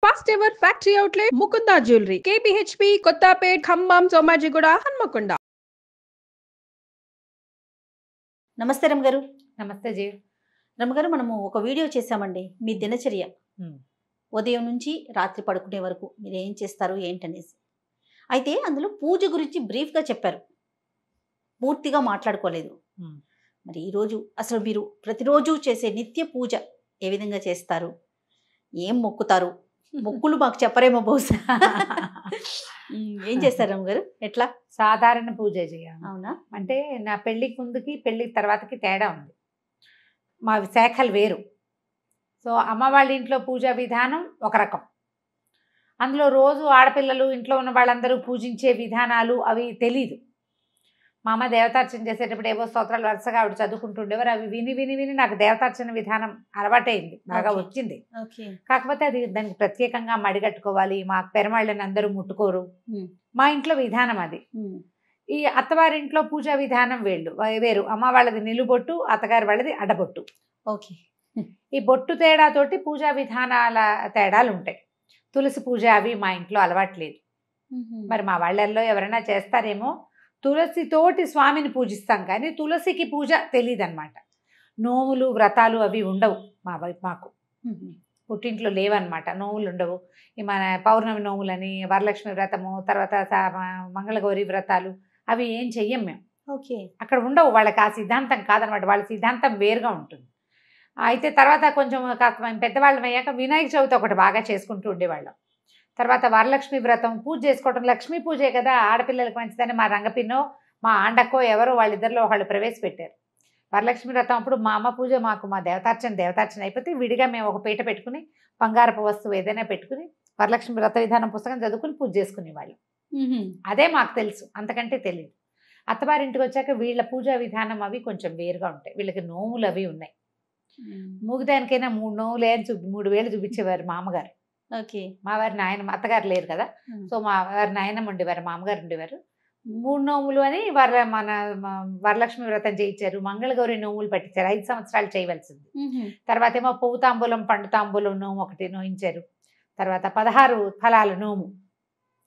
First ever factory outlet Mukunda jewellery కేపీహెచ్పి కొత్తపేట్ ఖమ్మం సోమాజిగూడ హన్మకొండ. నమస్తే రమగారు. నమస్తే జీ. రమగారు, మనము ఒక వీడియో చేశామండి. మీ దినచర్య ఉదయం నుంచి రాత్రి పడుకునే వరకు మీరు ఏం చేస్తారు ఏంటనేసి. అయితే అందులో పూజ గురించి బ్రీఫ్గా చెప్పారు, పూర్తిగా మాట్లాడుకోలేదు. మరి ఈరోజు అసలు మీరు ప్రతిరోజు చేసే నిత్య పూజ ఏ విధంగా చేస్తారు, ఏం మొక్కుతారు? మొక్కులు మాకు చెప్పరేమో బహుశా. ఏం చేస్తారు రమగారు? ఎట్లా? సాధారణ పూజ చేయాలి. అవునా? అంటే నా పెళ్ళికి ముందుకి పెళ్ళికి తర్వాతకి తేడా ఉంది. మా శాఖలు వేరు. సో అమ్మ వాళ్ళ ఇంట్లో పూజా విధానం ఒక రకం. అందులో రోజు ఆడపిల్లలు ఇంట్లో ఉన్న వాళ్ళందరూ పూజించే విధానాలు అవి తెలీదు. మా అమ్మ దేవతార్చన చేసేటప్పుడు ఏవో స్తోత్రాలు వరుసగా ఆవిడ చదువుకుంటుండేవారు. అవి విని విని విని నాకు దేవతార్చన విధానం అలవాటైంది, బాగా వచ్చింది. కాకపోతే అది దానికి ప్రత్యేకంగా మడిగట్టుకోవాలి, మా పెరమాళ్ళని అందరూ ముట్టుకోరు. మా ఇంట్లో విధానం అది. ఈ అత్తవారింట్లో పూజా విధానం వేరు. అమ్మ వాళ్ళది నిలుబొట్టు, అత్తగారి వాళ్ళది అడబొట్టు. ఓకే. ఈ బొట్టు తేడాతోటి పూజా విధానాల తేడాలు ఉంటాయి. తులసి పూజ అవి మా ఇంట్లో అలవాట్లేదు. మరి మా వాళ్ళల్లో ఎవరైనా చేస్తారేమో. తులసితోటి స్వామిని పూజిస్తాం, కానీ తులసికి పూజ తెలియదు అనమాట. నోములు వ్రతాలు అవి ఉండవు మాకు. పుట్టింట్లో లేవన్నమాట, నోములు ఉండవు. ఈ మన పౌర్ణమి నోములని, వరలక్ష్మి వ్రతము, తర్వాత మంగళగౌరి వ్రతాలు అవి ఏం చెయ్యం మేము. ఓకే. అక్కడ ఉండవు. వాళ్ళకి ఆ సిద్ధాంతం కాదనమాట, వాళ్ళ సిద్ధాంతం వేరుగా ఉంటుంది. అయితే తర్వాత కొంచెం కాస్త మేము పెద్దవాళ్ళం అయ్యాక వినాయక చవితి ఒకటి బాగా చేసుకుంటూ ఉండేవాళ్ళం. తర్వాత వరలక్ష్మి వ్రతం పూజ చేసుకోవటం, లక్ష్మీ పూజే కదా, ఆడపిల్లలకి మంచిదని మా రంగపిన్నో మా ఆండక్కో ఎవరో వాళ్ళిద్దరిలో వాళ్ళు ప్రవేశపెట్టారు. వరలక్ష్మి వ్రతం అప్పుడు మా అమ్మ పూజ, మాకు మా దేవతార్చన అయిపోతే విడిగా మేము ఒక పీట పెట్టుకుని బంగారపు వస్తువు ఏదైనా పెట్టుకుని వరలక్ష్మి వ్రత విధానం పుస్తకం చదువుకుని పూజ చేసుకునేవాళ్ళం. అదే మాకు తెలుసు, అంతకంటే తెలియదు. అత్తవారింటికి వచ్చాక వీళ్ళ పూజా విధానం అవి కొంచెం వేరుగా ఉంటాయి. వీళ్ళకి నోములు అవి ఉన్నాయి. మూగిదానికైనా 3 నోములే అని 3 వేలు చూపించేవారు మా అమ్మగారు. ఓకే. మా వారి నాయనమ్మ, అత్తగారు లేరు కదా, సో మా వారి నాయనమ్మ ఉండేవారు, మా అమ్మగారు ఉండేవారు. 3 నోములు అని వరలక్ష్మి వ్రతం చేయించారు. మంగళగౌరి నోములు పట్టించారు, 5 సంవత్సరాలు చేయవలసింది. తర్వాత ఏమో పువ్వు తాంబూలం పండు తాంబూలం నోము ఒకటి నోయించారు. తర్వాత 16 ఫలాల నోము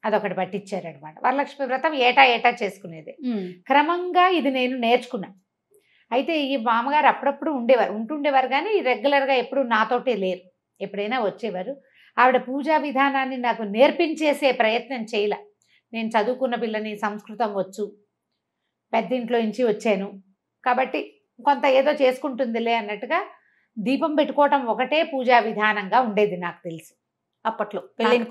అదొకటి పట్టించారు అనమాట. వరలక్ష్మి వ్రతం ఏటా చేసుకునేది. క్రమంగా ఇది నేను నేర్చుకున్నా. అయితే ఈ మామగారు అప్పుడప్పుడు ఉంటుండేవారు కానీ రెగ్యులర్గా ఎప్పుడు నాతోటే లేరు, ఎప్పుడైనా వచ్చేవారు. ఆవిడ పూజా విధానాన్ని నాకు నేర్పించేసే ప్రయత్నం చేయలే. నేను చదువుకున్న పిల్లని, సంస్కృతం వచ్చు, పెద్దింట్లో నుంచి వచ్చాను కాబట్టి కొంత ఏదో చేసుకుంటుందిలే అన్నట్టుగా దీపం పెట్టుకోవటం ఒకటే పూజా విధానంగా ఉండేది నాకు తెలుసు అప్పట్లో పెళ్ళైన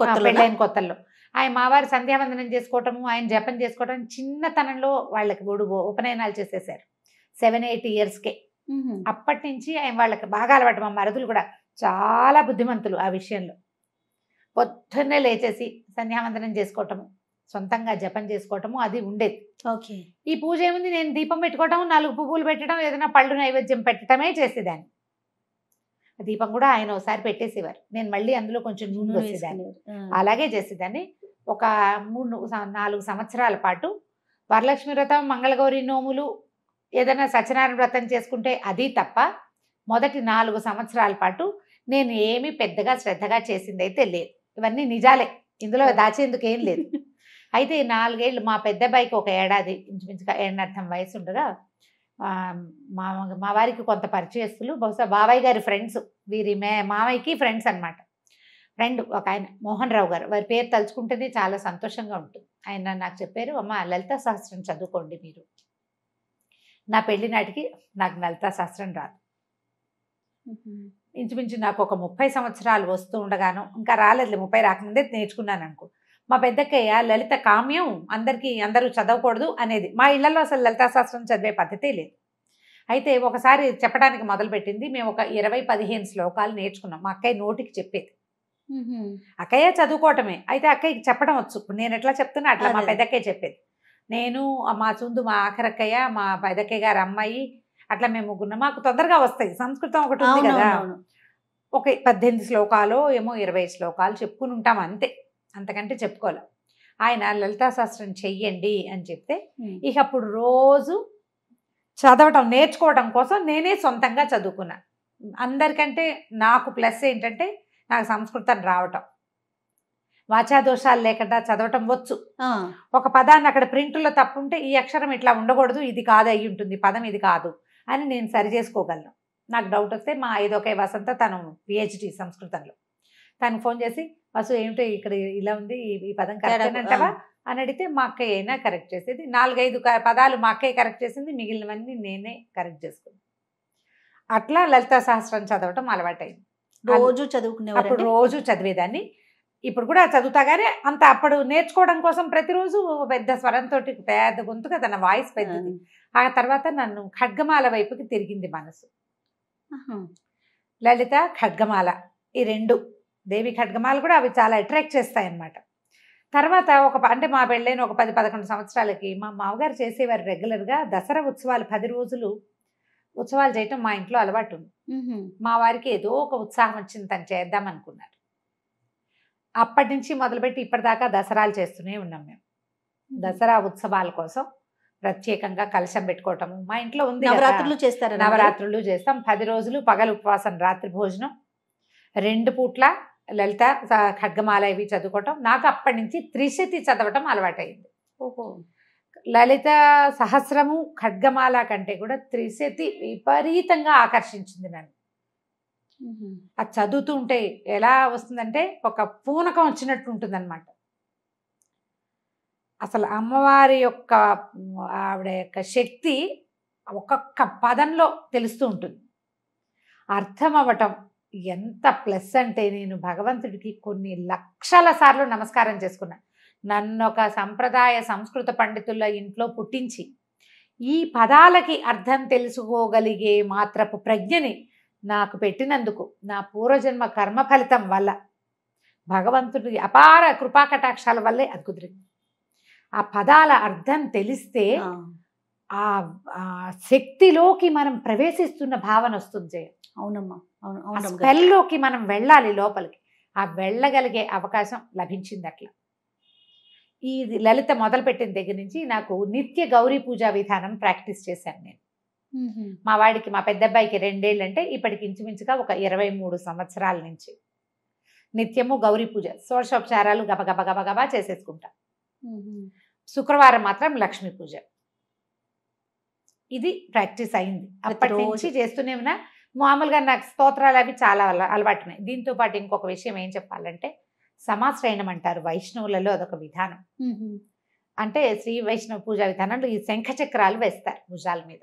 కొత్తల్లో. ఆయన మావారు సంధ్యావందనం చేసుకోవటము, ఆయన జపం చేసుకోవటం చిన్నతనంలో వాళ్ళకి ఉపనయనాలు చేసేసారు 7-8 ఇయర్స్కే. అప్పటి నుంచి ఆయన వాళ్ళకి బాగా అలవాటు. మా మరుదులు కూడా చాలా బుద్ధిమంతులు ఆ విషయంలో. పొద్దున్నే లేచేసి సంధ్యావందనం చేసుకోవటము, సొంతంగా జపం చేసుకోవటము అది ఉండేది. ఓకే. ఈ పూజ ఏముంది, నేను దీపం పెట్టుకోవటం, 4 పువ్వులు పెట్టడం, ఏదైనా పళ్ళు నైవేద్యం పెట్టడమే చేసేదాన్ని. దీపం కూడా ఆయన ఒకసారి పెట్టేసేవారు, నేను మళ్ళీ అందులో కొంచెం నూనె వేసేదాన్ని, అలాగే చేసేదాన్ని. ఒక 3-4 సంవత్సరాల పాటు వరలక్ష్మి వ్రతం, మంగళగౌరి నోములు, ఏదైనా సత్యనారాయణ వ్రతం చేసుకుంటే అది తప్ప మొదటి 4 సంవత్సరాల పాటు నేను ఏమీ పెద్దగా శ్రద్ధగా చేసింది అయితే లేదు. ఇవన్నీ నిజాలే, ఇందులో దాచేందుకు ఏం లేదు. అయితే 4 ఏళ్ళు మా పెద్ద అబ్బాయికి ఒక ఏడాది ఇంచుమించుగా 1.5 వయసు ఉండగా మా వారికి కొంత పరిచయస్తులు, బహుశా బాబాయ్ గారి ఫ్రెండ్స్, వీరి మామయ్యకి ఫ్రెండ్స్ అనమాట. ఫ్రెండ్ ఒక ఆయన మోహన్ రావు గారు, వారి పేరు తలుచుకుంటేనే చాలా సంతోషంగా ఉంటుంది. ఆయన నాకు చెప్పారు, అమ్మ లలితా సహస్రం చదువుకోండి మీరు. నా పెళ్లి నాటికి నాకు లలితా సహస్రం రాదు. ఇంచుమించు నాకు ఒక 30 సంవత్సరాలు వస్తూ ఉండగాను, ఇంకా రాలేదు, 30 రాకముందే నేర్చుకున్నాను అనుకో. మా పెద్దక్కయ్య లలిత కామ్యం, అందరూ చదవకూడదు అనేది. మా ఇళ్లలో అసలు లలితా శాస్త్రం చదివే పద్ధతే లేదు. అయితే ఒకసారి చెప్పడానికి మొదలుపెట్టింది. మేము ఒక 20-15 శ్లోకాలు నేర్చుకున్నాం. మా అక్కయ్య నోటికి చెప్పేది. అక్కయ్య చదువుకోవటమే, అయితే అక్కయ్యకి చెప్పడం వచ్చు. నేను ఎట్లా చెప్తున్నా అట్లా మా పెద్దక్కయ్య చెప్పేది. నేను, మా చుందు, మా ఆఖరక్కయ్య, మా పెద్దక్కయ్య గారు అమ్మాయి, అట్లా మేము ముగ్గురు. మాకు తొందరగా వస్తాయి, సంస్కృతం ఒకటి ఉంది కదా. ఒక 18 శ్లోకాలు ఏమో 20 శ్లోకాలు చెప్పుకుని ఉంటాం అంతే, అంతకంటే చెప్పుకోలే. ఆయన లలితా శాస్త్రం చెయ్యండి అని చెప్తే ఇక అప్పుడు రోజు చదవటం నేర్చుకోవడం కోసం నేనే సొంతంగా చదువుకున్నా. అందరికంటే నాకు ప్లస్ ఏంటంటే నాకు సంస్కృతం రావటం. వాచా దోషాలు లేకుండా చదవటం వచ్చు. ఆ, ఒక పదాన్ని అక్కడ ప్రింట్లో తప్పుంటే ఈ అక్షరం ఇట్లా ఉండకూడదు, ఇది కాదు అయి ఉంటుంది, పదం ఇది కాదు అని నేను సరి చేసుకోగలను. నాకు డౌట్ వస్తే మా ఐదోకే వసంత, తను PhD సంస్కృతంలో, తనకు ఫోన్ చేసి వసు ఏమిటో ఇక్కడ ఇలా ఉంది, ఈ పదం కరెక్ట్ అంటావా అని అడిగితే మా అక్కయ్య అయినా కరెక్ట్ చేసేది. 4-5 పదాలు మా అక్కయ్య కరెక్ట్ చేసింది, మిగిలినవన్నీ నేనే కరెక్ట్ చేసుకున్నాను. అట్లా లలితా సహస్రం చదవటం అలవాటైంది. రోజు అప్పుడు చదువుకునేవారు. రోజు చదివేదాన్ని. ఇప్పుడు కూడా చదువుతా కానీ అంత అప్పుడు నేర్చుకోవడం కోసం ప్రతిరోజు పెద్ద స్వరంతో, పెద్ద గొంతుగా తన వాయిస్ పెద్దది. ఆ తర్వాత నన్ను ఖడ్గమాల వైపుకి తిరిగింది మనసు. లలిత, ఖడ్గమాల, ఈ 2 దేవి ఖడ్గమాల కూడా అవి చాలా అట్రాక్ట్ చేస్తాయి అన్నమాట. తర్వాత అంటే మా పెళ్ళైన ఒక 10-11 సంవత్సరాలకి మా మామగారు చేసేవారు రెగ్యులర్గా దసరా ఉత్సవాలు 10 రోజులు ఉత్సవాలు చేయటం మా ఇంట్లో అలవాటు ఉంది. మా వారికి ఏదో ఒక ఉత్సాహం వచ్చింది, తను చేద్దాం అనుకున్నారు. అప్పటి నుంచి మొదలుపెట్టి ఇప్పటిదాకా దసరాలు చేస్తూనే ఉన్నాం మేము. దసరా ఉత్సవాల కోసం ప్రత్యేకంగా కలశం పెట్టుకోవటము మా ఇంట్లో ఉంది. నవరాత్రులు చేస్తారు. నవరాత్రులు చేస్తాం. 10 రోజులు పగలు ఉపవాసం, రాత్రి భోజనం, 2 పూట్ల లలిత ఖడ్గమాల ఇవి చదువుకోవటం. నాకు అప్పటి నుంచి త్రిశతి చదవటం అలవాటైంది. ఓహో. లలిత సహస్రము ఖడ్గమాల కంటే కూడా త్రిశతి విపరీతంగా ఆకర్షించింది నన్ను. అది చదువుతూ ఉంటే ఎలా వస్తుందంటే ఒక పూనకం వచ్చినట్టు ఉంటుంది అనమాట. అసలు అమ్మవారి యొక్క ఆవిడ యొక్క శక్తి ఒక్కొక్క పదంలో తెలుస్తూ ఉంటుంది. అర్థం అవ్వటం ఎంత ప్లస్ అంటే, నేను భగవంతుడికి కొన్ని లక్షల సార్లు నమస్కారం చేసుకున్నా. నన్ను ఒక సంప్రదాయ సంస్కృత పండితుల ఇంట్లో పుట్టించి ఈ పదాలకి అర్థం తెలుసుకోగలిగే మాత్రపు ప్రజ్ఞని నాకు పెట్టినందుకు నా పూర్వజన్మ కర్మ ఫలితం వల్ల, భగవంతుడి అపార కృపాకటాక్షాల వల్లే అది కుదిరింది. ఆ పదాల అర్థం తెలిస్తే ఆ శక్తిలోకి మనం ప్రవేశిస్తున్న భావన వస్తుంది. అవునమ్మా, అవును. స్పెల్లోకి మనం వెళ్ళాలి లోపలికి. ఆ వెళ్ళగలిగే అవకాశం లభించింది. అట్లా ఈ లలిత మొదలుపెట్టిన దగ్గర నుంచి నాకు నిత్య గౌరీ పూజా విధానం ప్రాక్టీస్ చేశాను నేను. మా వాడికి, మా పెద్ద అబ్బాయికి 2 ఏళ్ళు అంటే ఇప్పటికి ఇంచుమించుగా ఒక 23 సంవత్సరాల నుంచి నిత్యము గౌరీ పూజ, షోడశోపచారాలు గబగబ గబగబా చేసేసుకుంటా. శుక్రవారం మాత్రం లక్ష్మీ పూజ. ఇది ప్రాక్టీస్ అయింది. అప్పటి నుంచి చేస్తూనే ఉన్నా. మామూలుగా నాకు స్తోత్రాలు అవి చాలా అలవాటున్నాయి. దీంతో పాటు ఇంకొక విషయం ఏం చెప్పాలంటే, సమాశ్రయణం అంటారు వైష్ణవులలో, అదొక విధానం. అంటే శ్రీ వైష్ణవ పూజా విధానంలో ఈ శంఖ చక్రాలు వేస్తారు భుజాల మీద.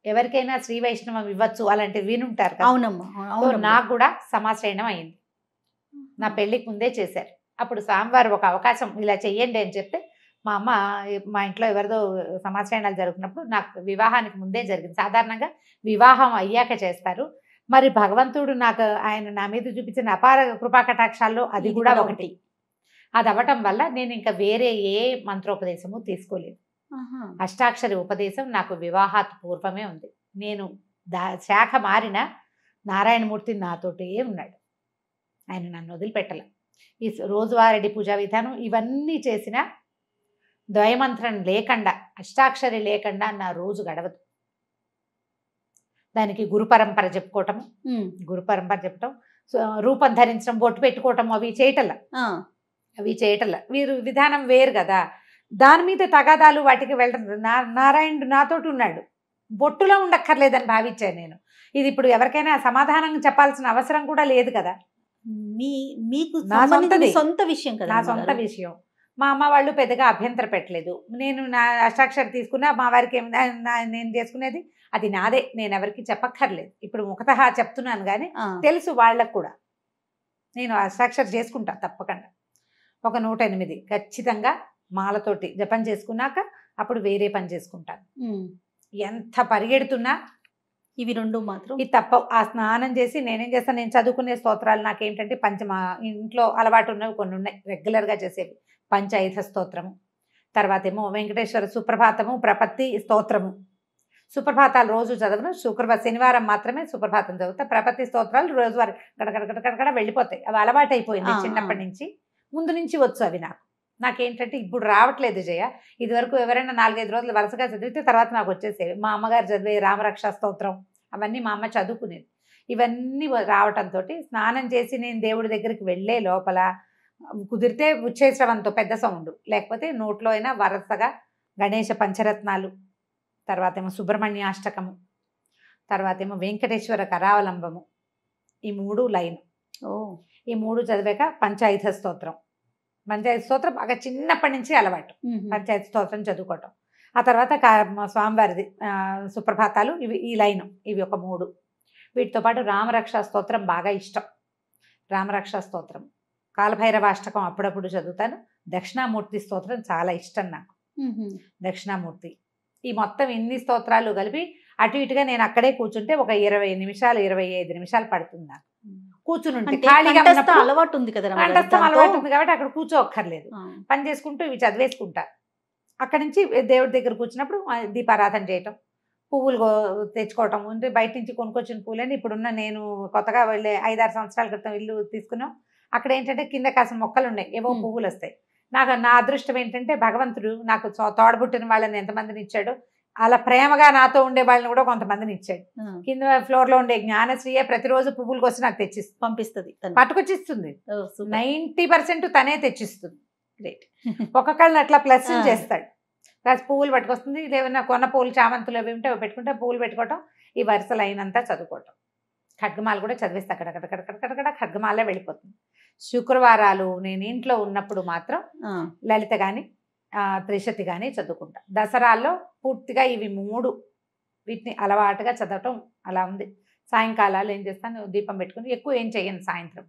ఎవరికైనా శ్రీ వైష్ణవం ఇవ్వచ్చు అలాంటివి వినుంటారు కదా. అవునమ్మా. నాకు కూడా సమాశ్రయణం అయింది. నా పెళ్లికి ముందే చేశారు. అప్పుడు స్వామివారు ఒక అవకాశం ఇలా చెయ్యండి అని చెప్తే, మా అమ్మ మా ఇంట్లో ఎవరిదో సమాశ్రయణాలు జరుగుతున్నప్పుడు, నాకు వివాహానికి ముందే జరిగింది. సాధారణంగా వివాహం అయ్యాక చేస్తారు. మరి భగవంతుడు నాకు ఆయన నా మీద చూపించిన అపార కృపాకటాక్షాల్లో అది కూడా ఒకటి. అది అవ్వటం వల్ల నేను ఇంకా వేరే ఏ మంత్రోపదేశము తీసుకోలేదు. అష్టాక్షరి ఉపదేశం నాకు వివాహాత్ పూర్వమే ఉంది. నేను శాఖ మారిన నారాయణమూర్తి నాతోటే ఉన్నాడు. ఆయన నన్ను వదిలిపెట్టలే. ఈ రోజువారీ పూజా విధానం ఇవన్నీ చేసిన ద్వయమంత్రం లేకుండా, అష్టాక్షరి లేకుండా నా రోజు గడవదు. దానికి గురు పరంపర చెప్పుకోవటము, గురు పరంపర చెప్పటం, రూపం ధరించడం, బొట్టు పెట్టుకోవటం, అవి చేయటల వీరు విధానం వేరు కదా. దాని మీద తగాదాలు వాటికి వెళ్ళడం. నారాయణుడు నాతోటి ఉన్నాడు, బొట్టులో ఉండక్కర్లేదని భావించాను నేను. ఇది ఇప్పుడు ఎవరికైనా సమాధానం చెప్పాల్సిన అవసరం కూడా లేదు కదా. మీకు నా సొంత విషయం కదా, నా సొంత విషయం. మా అమ్మ వాళ్ళు పెద్దగా అభ్యంతర పెట్టలేదు. నేను నా అష్టాక్షరి తీసుకున్నా, మా వారికి నేను చేసుకునేది అది నాదే, నేను ఎవరికి చెప్పక్కర్లేదు. ఇప్పుడు ముఖతహా చెప్తున్నాను కానీ తెలుసు వాళ్ళకు కూడా. నేను అష్టాక్షరి చేసుకుంటా తప్పకుండా. ఒక 108 ఖచ్చితంగా మాలతోటి జపం చేసుకున్నాక అప్పుడు వేరే పని చేసుకుంటాను. ఎంత పరిగెడుతున్నా ఇవి 2 మాత్రం ఇది తప్ప. ఆ స్నానం చేసి నేనేం చేస్తాను, నేను చదువుకునే స్తోత్రాలు నాకేంటంటే మా ఇంట్లో అలవాటు ఉన్నవి కొన్ని ఉన్నాయి రెగ్యులర్గా చేసేవి. పంచాయుధ స్తోత్రము, తర్వాత ఏమో వెంకటేశ్వర సుప్రభాతము, ప్రపత్తి స్తోత్రము. సుప్రభాతాలు రోజు చదవను, శనివారం మాత్రమే సుప్రభాతం చదువుతా. ప్రపత్తి స్తోత్రాలు రోజువారి గడగడ వెళ్ళిపోతాయి. అవి అలవాటు అయిపోయింది చిన్నప్పటి నుంచి. ముందు నుంచి వచ్చు అవి నాకేంటంటే ఇప్పుడు రావట్లేదు జయ. ఇది వరకు ఎవరైనా 4-5 రోజులు వరుసగా చదివితే తర్వాత నాకు వచ్చేసేవి. మా అమ్మగారు చదివే రామరక్ష స్తోత్రం అవన్నీ మా అమ్మ చదువుకునేది. ఇవన్నీ రావటంతో స్నానం చేసి నేను దేవుడి దగ్గరికి వెళ్ళే లోపల కుదిరితే ఉచ్చేశ్రవంతో పెద్ద సౌండ్, లేకపోతే నోట్లో అయినా వరుసగా గణేష పంచరత్నాలు, తర్వాత ఏమో సుబ్రహ్మణ్యాష్టకము, తర్వాత ఏమో వెంకటేశ్వర కరావలంబము, ఈ 3 లైన్. ఈ 3 చదివాక పంచాయుధ స్తోత్రం. పంచాయతీ స్తోత్రం బాగా చిన్నప్పటి నుంచి అలవాటు, పంచాయతీ స్తోత్రం చదువుకోవటం. ఆ తర్వాత స్వామివారిది సుప్రభాతాలు, ఇవి ఈ లైను, ఇవి ఒక 3. వీటితో పాటు రామరక్షా స్తోత్రం బాగా ఇష్టం. రామరక్షా స్తోత్రం, కాలభైరవాష్టకం అప్పుడప్పుడు చదువుతాను. దక్షిణామూర్తి స్తోత్రం చాలా ఇష్టం నాకు. దక్షిణామూర్తి, ఈ మొత్తం ఇన్ని స్తోత్రాలు కలిపి అటు ఇటుగా నేను అక్కడే కూర్చుంటే ఒక 20 నిమిషాలు 25 నిమిషాలు పడుతుంది నాకు కూర్చుని. ఖాళీగా అలవాటు ఉంది కదా, కంఠస్థం అలవాటు ఉంది కాబట్టి అక్కడ కూర్చోక్కర్లేదు, పని చేసుకుంటూ ఇవి చదివేసుకుంటా. అక్కడి నుంచి దేవుడి దగ్గర కూర్చున్నప్పుడు దీపారాధన చేయటం, పువ్వులు తెచ్చుకోవటం. అంటే బయట నుంచి కొనుక్కొచ్చిన పువ్వులని ఇప్పుడున్న నేను కొత్తగా వెళ్ళే 5-6 సంవత్సరాల క్రితం ఇల్లు తీసుకున్నాం. అక్కడ ఏంటంటే కింద కాసిన మొక్కలు ఉన్నాయి, ఏవో పువ్వులు వస్తాయి. నా అదృష్టం ఏంటంటే భగవంతుడు నాకు తోడబుట్టిన వాళ్ళని ఎంతమందిని ఇచ్చాడో అలా ప్రేమగా నాతో ఉండే వాళ్ళని కూడా కొంతమందిని ఇచ్చాడు. కింద ఫ్లోర్ లో ఉండే జ్ఞానశ్రీయే ప్రతిరోజు పువ్వులు కోసం నాకు తెచ్చిస్తుంది, పంపిస్తుంది, పట్టుకొచ్చిస్తుంది. 90% తనే తెచ్చిస్తుంది. గ్రేట్. ఒక్కొక్కళ్ళని అట్లా ప్లస్ చేస్తాడు. ప్లస్ పువ్వులు పట్టుకొస్తుంది. ఏమైనా కొన్న పూలు చామంతులు అవి ఉంటే అవి పెట్టుకుంటే పువ్వులు పెట్టుకోవటం, ఈ వరుస లైన్ అంతా చదువుకోవటం. ఖడ్గమాల కూడా చదివేస్తే అక్కడక్కడ ఖడ్గమాలే వెళ్ళిపోతుంది. శుక్రవారాలు నేను ఇంట్లో ఉన్నప్పుడు మాత్రం లలిత కానీ త్రిశతి కానీ చదువుకుంటా. దసరాల్లో పూర్తిగా ఇవి 3 వీటిని అలవాటుగా చదవటం అలా ఉంది. సాయంకాలాలు ఏం చేస్తాను, దీపం పెట్టుకుని ఎక్కువ ఏం చెయ్యను. సాయంత్రం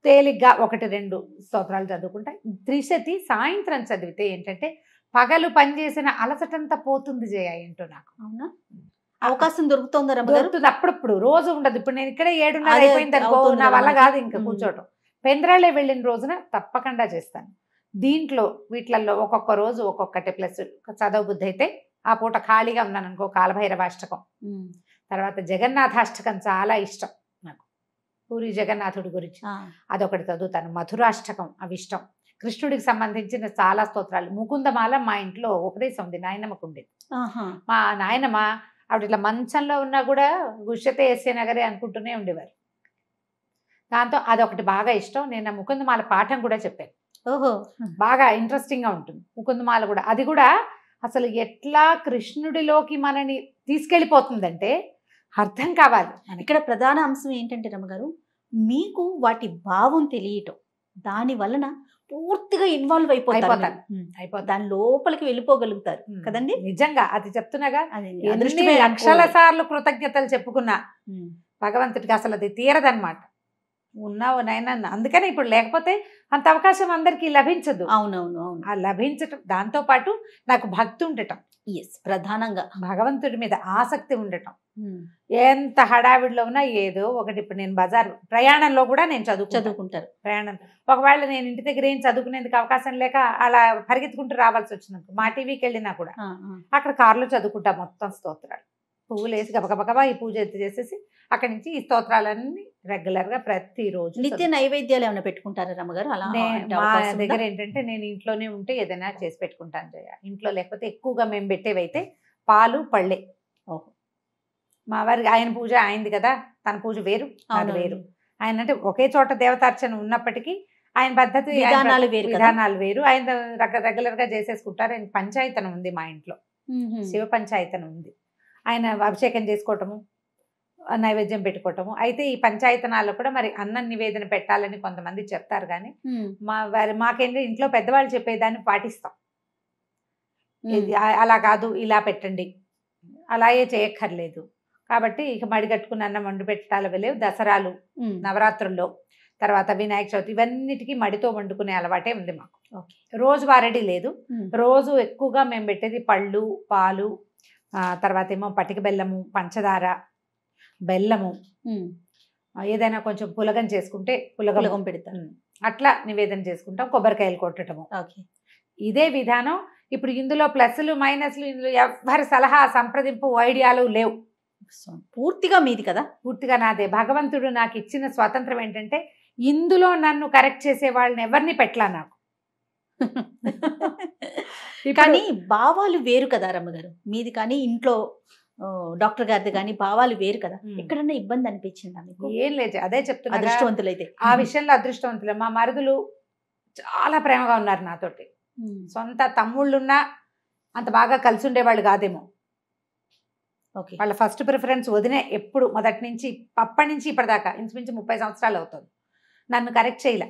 తేలిగ్గా 1-2 స్తోత్రాలు చదువుకుంటా. త్రిశతి సాయంత్రం చదివితే ఏంటంటే పగలు పనిచేసిన అలసటంతా పోతుంది జయ. ఏంటో నాకు అవునా అవకాశం దొరుకుతుంది అప్పుడప్పుడు, రోజు ఉండదు. ఇప్పుడు నేను ఇక్కడ 7:30 అయిపోయింది అనుకో, నా వల్ల కాదు ఇంకా కూర్చోటం. పెందరాళ్ళే వెళ్ళిన రోజున తప్పకుండా చేస్తాను. దీంట్లో వీటిలలో ఒక్కొక్క రోజు ఒక్కొక్కటి ప్లస్ చదవబుద్ధి అయితే ఆ పూట ఖాళీగా ఉన్నాను అనుకో, కాలభైరవాష్టకం, తర్వాత జగన్నాథాష్టకం చాలా ఇష్టం నాకు, పూరి జగన్నాథుడి గురించి అదొకటి చదువుతాను. మధురాష్టకం అవి ఇష్టం. కృష్ణుడికి సంబంధించిన చాలా స్తోత్రాలు. ముకుందమాల మా ఇంట్లో ఉపదేశం ఉంది, నాయనమ్మకు ఉండేది. మా నాయనమ్మ ఆవిడ ఇట్లా మంచంలో ఉన్నా కూడా గుష్యతే ఎస్ఏ నగరే అనుకుంటూనే ఉండేవారు. దాంతో అదొకటి బాగా ఇష్టం. నేను ముకుందమాల పాఠం కూడా చెప్పాను. ఓహో, బాగా ఇంట్రెస్టింగ్ గా ఉంటుంది ముకుందమాల కూడా. అది కూడా అసలు ఎట్లా కృష్ణుడిలోకి మనని తీసుకెళ్ళిపోతుందంటే అర్థం కావాలి. ఇక్కడ ప్రధాన అంశం ఏంటంటే రమ్మగారు, మీకు వాటి భావం తెలియటం, దాని వలన పూర్తిగా ఇన్వాల్వ్ అయిపోతారు, దాని లోపలికి వెళ్ళిపోగలుగుతారు కదండి. నిజంగా అది చెప్తున్నాగా, లక్షల సార్లు కృతజ్ఞతలు చెప్పుకున్నా భగవంతుడికి అసలు అది తీరదనమాట. ఉన్నావు నాయన, అందుకనే ఇప్పుడు లేకపోతే అంత అవకాశం అందరికీ లభించదు. అవునవును, ఆ లభించటం, దాంతో పాటు నాకు భక్తి ఉండటం, ప్రధానంగా భగవంతుడి మీద ఆసక్తి ఉండటం. ఎంత హడావిడిలో ఉన్నా ఏదో ఒకటి. ఇప్పుడు నేను బజార్ ప్రయాణంలో కూడా నేను చదువుకుంటారు. ప్రయాణం ఒకవేళ నేను ఇంటి దగ్గర ఏం చదువుకునేందుకు అవకాశం లేక అలా పరిగెత్తుకుంటూ రావాల్సి వచ్చినప్పుడు మా టీవీకి వెళ్ళినా కూడా అక్కడ కారులో చదువుకుంటా మొత్తం స్తోత్రాలు. పువ్వులు వేసి గబగబా ఈ పూజ చేసేసి అక్కడి నుంచి ఈ స్తోత్రాలన్నీ రెగ్యులర్ గా ప్రతిరోజు. నిత్య నైవేద్యాలు ఏమైనా పెట్టుకుంటారా రమ్మగారు? అలా మా దగ్గర ఏంటంటే నేను ఇంట్లోనే ఉంటే ఏదైనా చేసి పెట్టుకుంటాను జయ. ఇంట్లో లేకపోతే ఎక్కువగా మేము పెట్టేవైతే పాలు పళ్ళే. ఓహో, మా వారికి ఆయన పూజ ఆయనది కదా, తన పూజ వేరు అది వేరు. ఆయన అంటే ఒకే చోట దేవతార్చన ఉన్నప్పటికీ ఆయన పద్ధతి విధానాలు వేరు. ఆయన రెగ్యులర్ గా చేసేసుకుంటారు. ఆయన పంచాయతనం ఉంది మా ఇంట్లో, శివ పంచాయతనం ఉంది. ఆయన అభిషేకం చేసుకోవటము, నైవేద్యం పెట్టుకోవటము. అయితే ఈ పంచాయతనాల్లో కూడా మరి అన్నం నివేదన పెట్టాలని కొంతమంది చెప్తారు, కానీ మాకేంటి ఇంట్లో పెద్దవాళ్ళు చెప్పేదాన్ని పాటిస్తాం. అలా కాదు, ఇలా పెట్టండి, అలాగే చేయక్కర్లేదు. కాబట్టి ఇక మడి కట్టుకుని అన్నం వండి పెట్టాలి లేవు. దసరాలు, నవరాత్రుల్లో, తర్వాత వినాయక చవితి, ఇవన్నిటికీ మడితో వండుకునే అలవాటే ఉంది మాకు. రోజు వారడి లేదు. రోజు ఎక్కువగా మేము పెట్టేది పళ్ళు, పాలు, తర్వాత ఏమో పటిక బెల్లము, పంచదార, బెల్లము, ఏదైనా కొంచెం పులగం చేసుకుంటే పులగం పెడతాం, అట్లా నివేదన చేసుకుంటాం. కొబ్బరికాయలు కొట్టడము. ఇదే విధానం. ఇప్పుడు ఇందులో ప్లస్లు మైనస్లు ఇందులో ఎవరి సలహా సంప్రదింపు ఐడియాలు లేవు. పూర్తిగా మీది కదా, పూర్తిగా నాదే. భగవంతుడు నాకు ఇచ్చిన స్వాతంత్రం ఏంటంటే ఇందులో నన్ను కరెక్ట్ చేసే వాళ్ళని ఎవరిని పెట్టలా నాకు. కానీ భావాలు వేరు కదా రమ్మగారు, మీది కానీ ఇంట్లో డాక్టర్ గారిది కానీ భావాలు వేరు కదా. ఎక్కడన్నా ఇబ్బంది అనిపించిందా మీకు? ఏం లేదు, అదే చెప్తున్నా, అదృష్టవంతులైతే ఆ విషయంలో అదృష్టవంతులే. మా మరుదులు చాలా ప్రేమగా ఉన్నారు నాతోటి. సొంత తమ్ముళ్ళున్నా అంత బాగా కలిసి ఉండేవాళ్ళు కాదేమో. ఓకే. వాళ్ళ ఫస్ట్ ప్రిఫరెన్స్ వదినే ఎప్పుడు, మొదటి నుంచి అప్పటి నుంచి ఇప్పటిదాకా ఇంచుమించు 30 సంవత్సరాలు అవుతుంది. నన్ను కరెక్ట్ చేయలే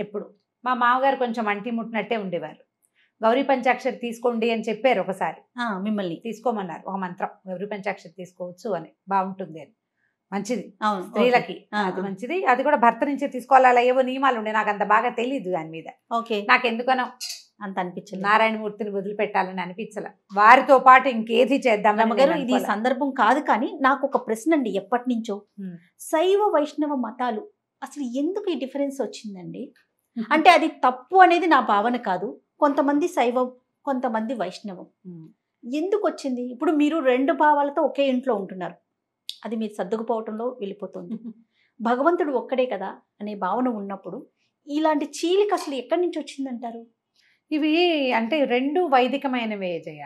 ఎప్పుడు. మా మామగారు కొంచెం అంటి ముట్టినట్టే ఉండేవారు. గౌరీ పంచాక్షరి తీసుకోండి అని చెప్పారు ఒకసారి, మిమ్మల్ని తీసుకోమన్నారు ఒక మంత్రం, గౌరీ పంచాక్షరి తీసుకోవచ్చు అని, బాగుంటుంది అని, మంచిది స్త్రీలకి, అది మంచిది, అది కూడా భర్త నుంచే తీసుకోవాలి, అలా ఏవో నియమాలు ఉండే, నాకు అంత బాగా తెలియదు దాని మీద. ఓకే. నాకు ఎందుకనో అంత అనిపించలేదు, నారాయణమూర్తిని వదిలిపెట్టాలని అనిపించలే, వారితో పాటు ఇంకేది చేద్దాం. రమ్మగారు ఇది సందర్భం కాదు, కానీ నాకు ఒక ప్రశ్న అండి, ఎప్పటి నుంచో శైవ వైష్ణవ మతాలు అసలు ఎందుకు ఈ డిఫరెన్స్ వచ్చిందండి? అంటే అది తప్పు అనేది నా భావన కాదు, కొంతమంది శైవం కొంతమంది వైష్ణవం, ఎందుకు వచ్చింది? ఇప్పుడు మీరు 2 భావాలతో ఒకే ఇంట్లో ఉంటున్నారు, అది మీరు సర్దుకుపోవటంలో వెళ్ళిపోతుంది. భగవంతుడు ఒక్కడే కదా అనే భావన ఉన్నప్పుడు ఇలాంటి చీలిక అసలు ఎక్కడి నుంచి వచ్చిందంటారు? ఇవి అంటే 2 వైదికమైనవే జయ.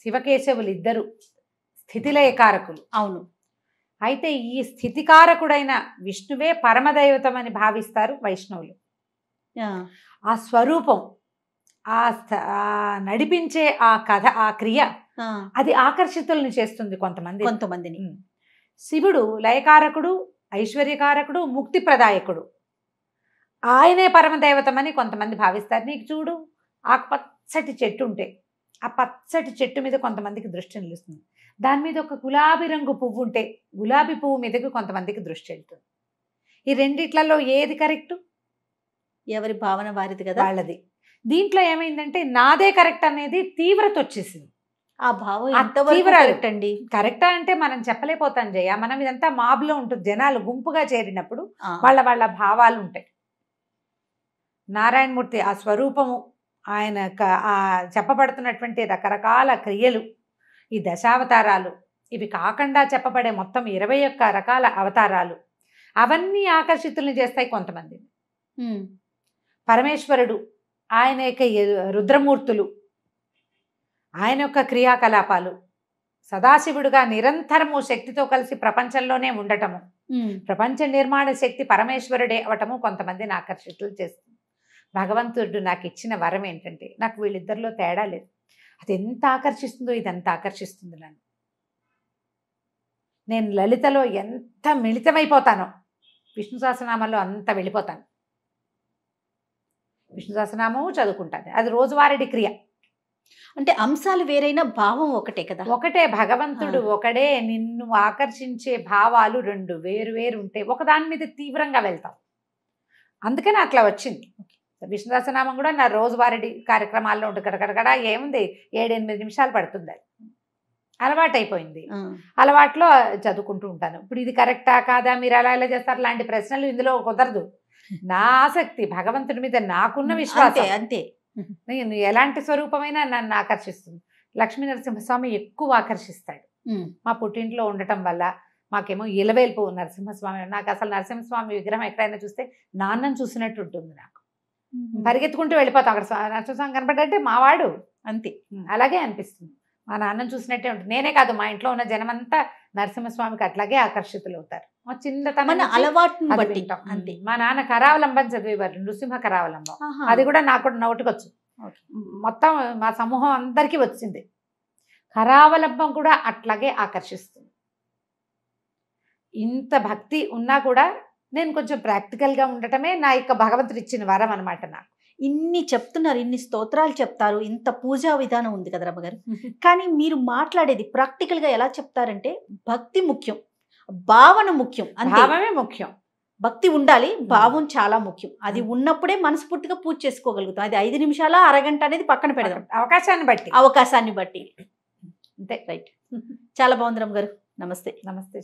శివకేశవులు ఇద్దరు స్థితిలయకారకులు. అవును. అయితే ఈ స్థితికారకుడైన విష్ణువే పరమదైవతం అని భావిస్తారు వైష్ణవులు. ఆ స్వరూపం, ఆ నడిపించే ఆ కథ, ఆ క్రియ, అది ఆకర్షితుల్ని చేస్తుంది కొంతమందిని. శివుడు లయకారకుడు, ఐశ్వర్యకారకుడు, ముక్తి ప్రదాయకుడు, ఆయనే పరమదైవతమని కొంతమంది భావిస్తారు. నీకు చూడు, ఆ పచ్చటి చెట్టు ఉంటే ఆ పచ్చటి చెట్టు మీద కొంతమందికి దృష్టి నిలుస్తుంది, దాని మీద ఒక గులాబీ రంగు పువ్వు ఉంటే గులాబీ పువ్వు మీదకి కొంతమందికి దృష్టి వెళ్తుంది. ఈ రెండిట్లలో ఏది కరెక్టు? ఎవరి భావన వారిది కదా, వాళ్ళది. దీంట్లో ఏమైందంటే నాదే కరెక్ట్ అనేది తీవ్రత వచ్చేసింది. ఆ భావం కరెక్ట్ అండి, కరెక్టా అంటే మనం చెప్పలేకపోతాం జయ. మనం ఇదంతా మాబ్లో ఉంటుంది, జనాలు గుంపుగా చేరినప్పుడు వాళ్ళ భావాలు ఉంటాయి. నారాయణమూర్తి ఆ స్వరూపము, ఆయన ఆ చెప్పబడుతున్నటువంటి రకరకాల క్రియలు, ఈ దశావతారాలు, ఇవి కాకుండా చెప్పబడే మొత్తం 21 రకాల అవతారాలు, అవన్నీ ఆకర్షితుల్ని చేస్తాయి కొంతమంది. పరమేశ్వరుడు, ఆయన యొక్క రుద్రమూర్తులు, ఆయన యొక్క క్రియాకలాపాలు, సదాశివుడుగా నిరంతరము శక్తితో కలిసి ప్రపంచంలోనే ఉండటము, ప్రపంచ నిర్మాణ శక్తి పరమేశ్వరుడే అవటము కొంతమందిని ఆకర్షితులు చేస్తుంది. భగవంతుడు నాకు ఇచ్చిన వరం ఏంటంటే, నాకు వీళ్ళిద్దరిలో తేడా లేదు. అది ఎంత ఆకర్షిస్తుందో ఇదంత ఆకర్షిస్తుంది నన్ను. నేను లలితలో ఎంత మిళితమైపోతానో విష్ణు సహస్రనామంలో అంత వెళ్ళిపోతాను. విష్ణు సహస్రనామము చదువుకుంటాను, అది రోజువారీ క్రియ. అంటే అంశాలు వేరైనా భావం ఒకటే కదా. ఒకటే, భగవంతుడు ఒకడే. నిన్ను ఆకర్షించే భావాలు 2 వేరు ఉంటే ఒకదాని మీద తీవ్రంగా వెళ్తాం. అందుకని అట్లా వచ్చింది. విష్ణు సహస్రనామం కూడా నా రోజువారీ కార్యక్రమాల్లో ఉంటుంది. కడకడగడ ఏముంది, 7-8 నిమిషాలు పడుతుంది, అది అలవాటైపోయింది. అలవాట్లో చదువుకుంటూ ఉంటాను. ఇప్పుడు ఇది కరెక్టా కాదా, మీరు అలా ఎలా చేస్తారు, లాంటి ప్రశ్నలు ఇందులో కుదరదు. నా ఆసక్తి భగవంతుడి మీద నాకున్న విశ్వాసం అంతే. నేను ఎలాంటి స్వరూపమైనా నన్ను ఆకర్షిస్తుంది. లక్ష్మీ నరసింహస్వామి ఎక్కువ ఆకర్షిస్తాడు. మా పుట్టింట్లో ఉండటం వల్ల మాకేమో ఇలవేల్పు నరసింహస్వామి. నాకు అసలు నరసింహస్వామి విగ్రహం ఎక్కడైనా చూస్తే నాన్నని చూసినట్టు ఉంటుంది. నాకు పరిగెత్తుకుంటూ వెళ్ళిపోతాం, అక్కడ నరసింహస్వామి కనపడ్డంటే మావాడు అంతే, అలాగే అనిపిస్తుంది. మా నాన్నని చూసినట్టే ఉంటుంది. నేనే కాదు, మా ఇంట్లో ఉన్న జనమంతా నరసింహస్వామికి అట్లాగే ఆకర్షితులు అవుతారు. మా చిన్నతనం అలవాటును బట్టి అంతే. మా నాన్న కరావలంబం చదివేవారు, నృసింహ కరావలంబం. అది కూడా నాకు నోటికొచ్చు. మొత్తం మా సమూహం అందరికీ వచ్చింది. కరావలంబం కూడా అట్లాగే ఆకర్షిస్తుంది. ఇంత భక్తి ఉన్నా కూడా నేను కొంచెం ప్రాక్టికల్గా ఉండటమే నా యొక్క భగవంతుడు ఇచ్చిన వరం అనమాట. నాకు ఇన్ని చెప్తున్నారు, ఇన్ని స్తోత్రాలు చెప్తారు, ఇంత పూజా విధానం ఉంది కదా రమ్మగారు, కానీ మీరు మాట్లాడేది ప్రాక్టికల్గా ఎలా చెప్తారంటే భక్తి ముఖ్యం, భావన ముఖ్యం, భావమే ముఖ్యం. భక్తి ఉండాలి, భావం చాలా ముఖ్యం. అది ఉన్నప్పుడే మనస్ఫూర్తిగా పూజ చేసుకోగలుగుతాం. అది 5 నిమిషాల అరగంట అనేది పక్కన పెడదాం, అవకాశాన్ని బట్టి అంతే. రైట్. చాలా బాగుంది రమ్మగారు. నమస్తే. నమస్తే.